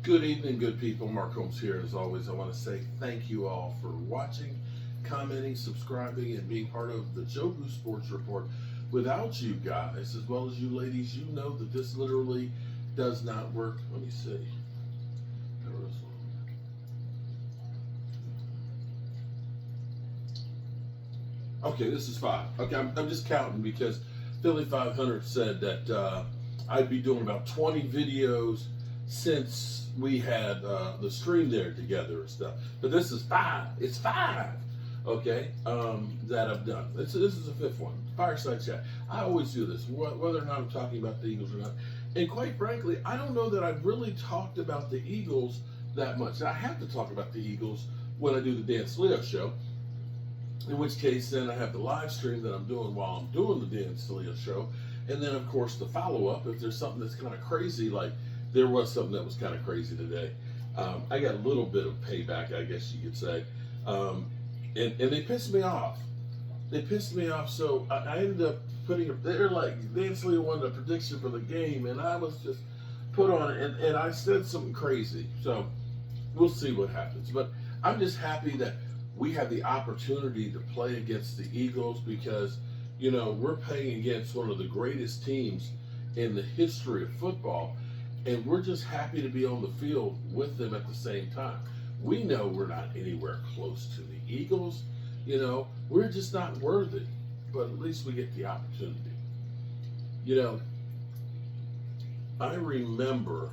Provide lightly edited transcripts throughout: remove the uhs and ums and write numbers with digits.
Good evening, good people. Mark Holmes here. As always, I want to say thank you all for watching, commenting, subscribing, and being part of the Joe Boo Sports Report. Without you guys, as well as you ladies, you know that this literally does not work. Let me see. Okay, this is 5. Okay, I'm just counting because Philly 500 said that I'd be doing about 20 videos since we had the stream there together and stuff. But this is 5. It's 5. Okay, that I've done. This is the 5th one. Fireside chat. I always do this, whether or not I'm talking about the Eagles or not. And quite frankly, I don't know that I've really talked about the Eagles that much. I have to talk about the Eagles when I do the Dan Sleo show. In which case, then I have the live stream that I'm doing while I'm doing the Dan Sleo show. And then, of course, the follow-up, if there's something that's kind of crazy, like there was something that was kind of crazy today. I got a little bit of payback, I guess you could say. And they pissed me off. They pissed me off, so I ended up they're like, Dan Sleo wanted a prediction for the game, and I was just put on it, and I said something crazy. So we'll see what happens. But I'm just happy that we have the opportunity to play against the Eagles because, you know, we're playing against one of the greatest teams in the history of football, and we're just happy to be on the field with them at the same time. We know we're not anywhere close to the Eagles. You know, we're just not worthy, but at least we get the opportunity. You know, I remember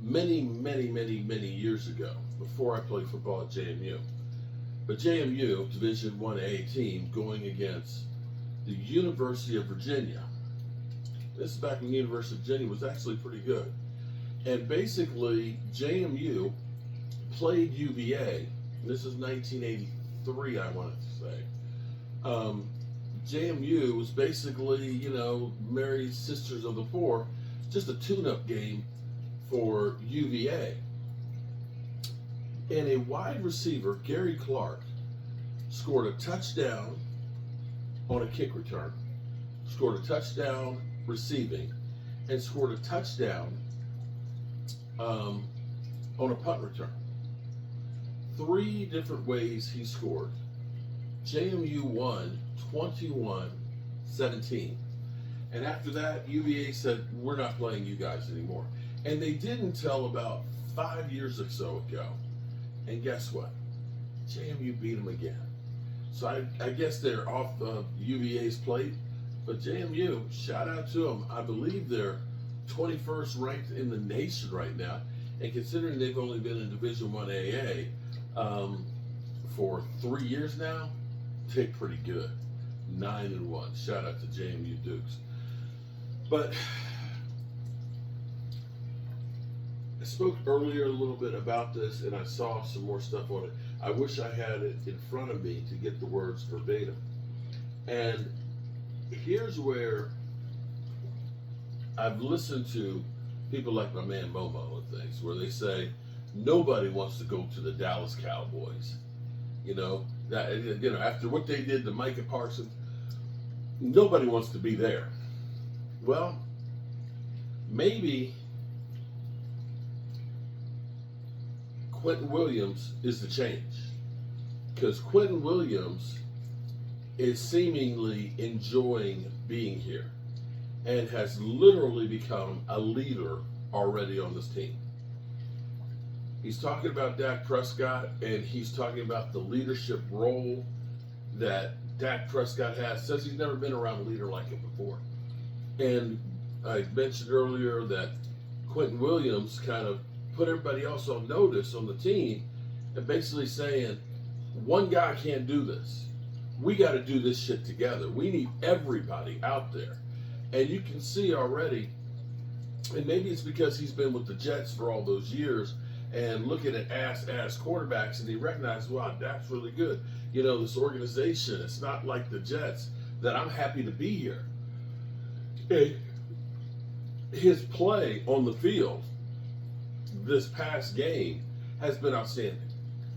many years ago, before I played football at JMU. But JMU, Division 1A team, going against the University of Virginia. This is back when the University of Virginia was actually pretty good. And basically, JMU played UVA. This is 1983, I wanted to say. JMU was basically, you know, Mary's Sisters of the Poor, just a tune-up game for UVA. And a wide receiver, Gary Clark, scored a touchdown on a kick return, scored a touchdown receiving, and scored a touchdown on a punt return. 3 different ways he scored. JMU won 21-17. And after that, UVA said, we're not playing you guys anymore. And they didn't until about 5 years or so ago. And guess what? JMU beat them again. So I guess they're off of UVA's plate. But JMU, shout out to them. I believe they're 21st ranked in the nation right now. And considering they've only been in Division 1AA for 3 years now, they're pretty good. 9-1. Shout out to JMU Dukes. But I spoke earlier a little bit about this, and I saw some more stuff on it. I wish I had it in front of me to get the words verbatim. And here's where I've listened to people like my man Momo and things, where they say nobody wants to go to the Dallas Cowboys. You know, that, you know, after what they did to Micah Parsons, nobody wants to be there. Well, maybe Quinton Williams is the change, because Quinton Williams is seemingly enjoying being here and has literally become a leader already on this team. He's talking about Dak Prescott, and he's talking about the leadership role that Dak Prescott has. Says he's never been around a leader like him before. And I mentioned earlier that Quinton Williams kind of put everybody else on notice on the team and basically saying, one guy can't do this. We got to do this shit together. We need everybody out there. And you can see already, and maybe it's because he's been with the Jets for all those years and looking at ass quarterbacks, and he recognized, wow, Dak's really good. You know, this organization, it's not like the Jets, that I'm happy to be here. Okay. His play on the field this past game has been outstanding.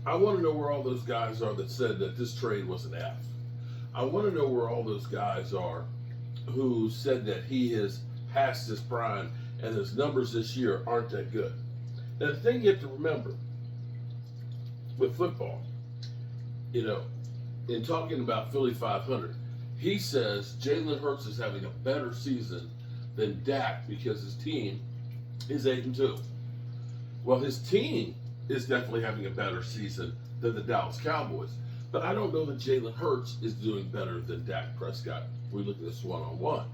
I want to know where all those guys are that said that this trade was an F. I want to know where all those guys are who said that he has past his prime and his numbers this year aren't that good. Now, the thing you have to remember with football, in talking about Philly 500, he says Jalen Hurts is having a better season than Dak because his team is 8-2. Well, his team is definitely having a better season than the Dallas Cowboys. But I don't know that Jalen Hurts is doing better than Dak Prescott. We look at this one-on-one.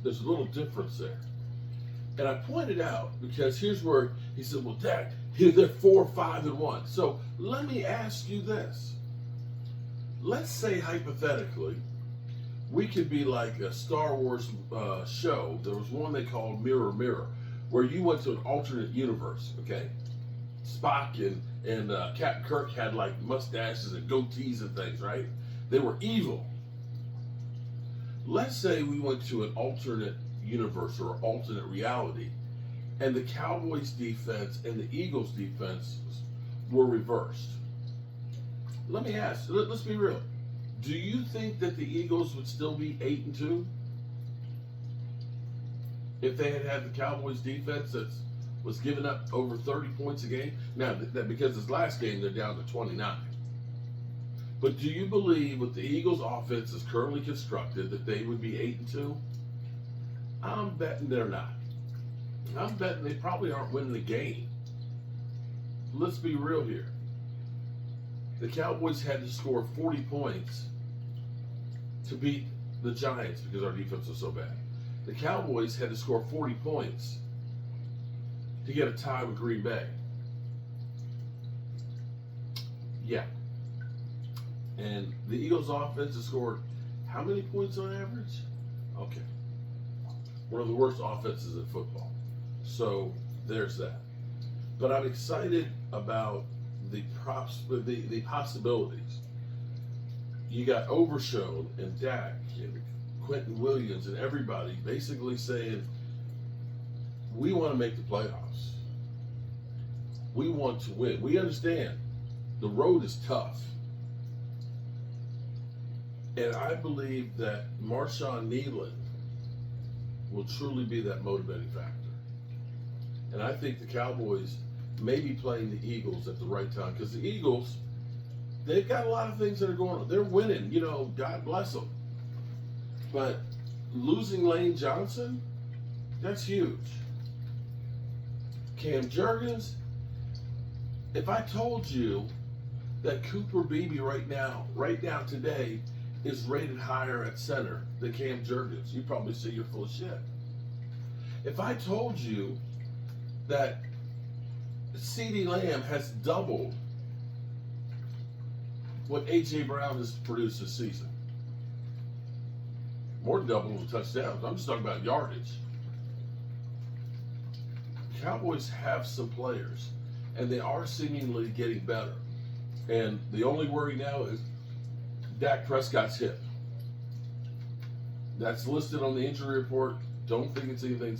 There's a little difference there. And I pointed out, because here's where he said, well, Dak, they're 4-5-1. So let me ask you this. Let's say, hypothetically, we could be like a Star Wars show. There was one they called Mirror Mirror, where you went to an alternate universe, okay? Spock and Captain Kirk had like mustaches and goatees and things, right? They were evil. Let's say we went to an alternate universe or alternate reality, and the Cowboys defense and the Eagles defense were reversed. Let me ask, let's be real. Do you think that the Eagles would still be 8-2 if they had had the Cowboys defense that was giving up over 30 points a game? Now, that because this last game they're down to 29. But do you believe with the Eagles' offense as currently constructed that they would be 8-2? I'm betting they're not. I'm betting they probably aren't winning the game. Let's be real here. The Cowboys had to score 40 points to beat the Giants because our defense was so bad. The Cowboys had to score 40 points to get a tie with Green Bay. Yeah. And the Eagles' offense has scored how many points on average? Okay. One of the worst offenses in football. So there's that. But I'm excited about the possibilities. You got Overshown and Dak and Quinton Williams and everybody basically saying, we want to make the playoffs. We want to win. We understand the road is tough. And I believe that Marshawn Kneeland will truly be that motivating factor. And I think the Cowboys may be playing the Eagles at the right time, because the Eagles, they've got a lot of things that are going on. They're winning, God bless them. But losing Lane Johnson, that's huge. Cam Jurgens, if I told you that Cooper Beebe right now today, is rated higher at center than Cam Jurgens, you'd probably say you're full of shit. If I told you that CeeDee Lamb has doubled what A.J. Brown has produced this season, more than double the touchdowns. I'm just talking about yardage. The Cowboys have some players, and they are seemingly getting better. And the only worry now is Dak Prescott's hip. That's listed on the injury report. Don't think it's anything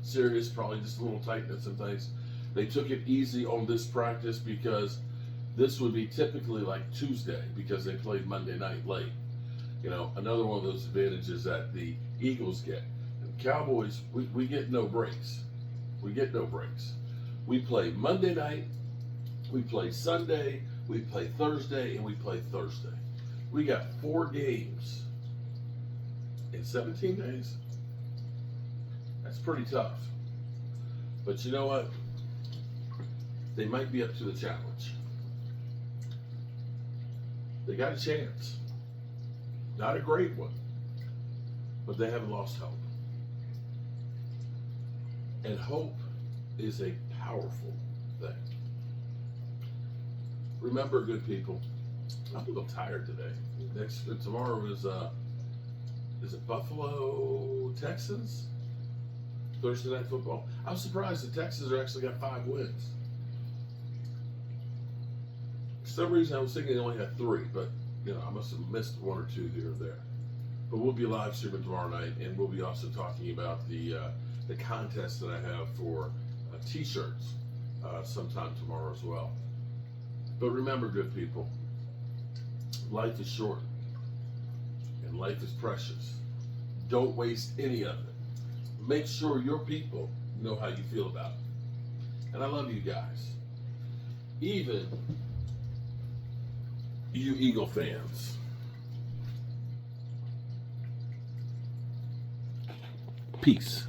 serious, probably just a little tightness and things. They took it easy on this practice because this would be typically like Tuesday because they played Monday night late. Another one of those advantages that the Eagles get. And Cowboys, we get no breaks. We get no breaks. We play Monday night, we play Sunday, we play Thursday, and we play Thursday. We got 4 games in 17 days. That's pretty tough. But you know what? They might be up to the challenge. They got a chance. Not a great one, but they haven't lost hope. And hope is a powerful thing. Remember, good people, I'm a little tired today. Tomorrow is it Buffalo Texans? Thursday night football. I'm surprised the Texans are actually got 5 wins. For some reason I was thinking they only had 3, but I must have missed 1 or 2 here or there. But we'll be live streaming tomorrow night, and we'll be also talking about the contest that I have for t-shirts sometime tomorrow as well. But remember, good people, life is short and life is precious. Don't waste any of it. make sure your people know how you feel about it. And I love you guys. Even you Eagle fans. Peace.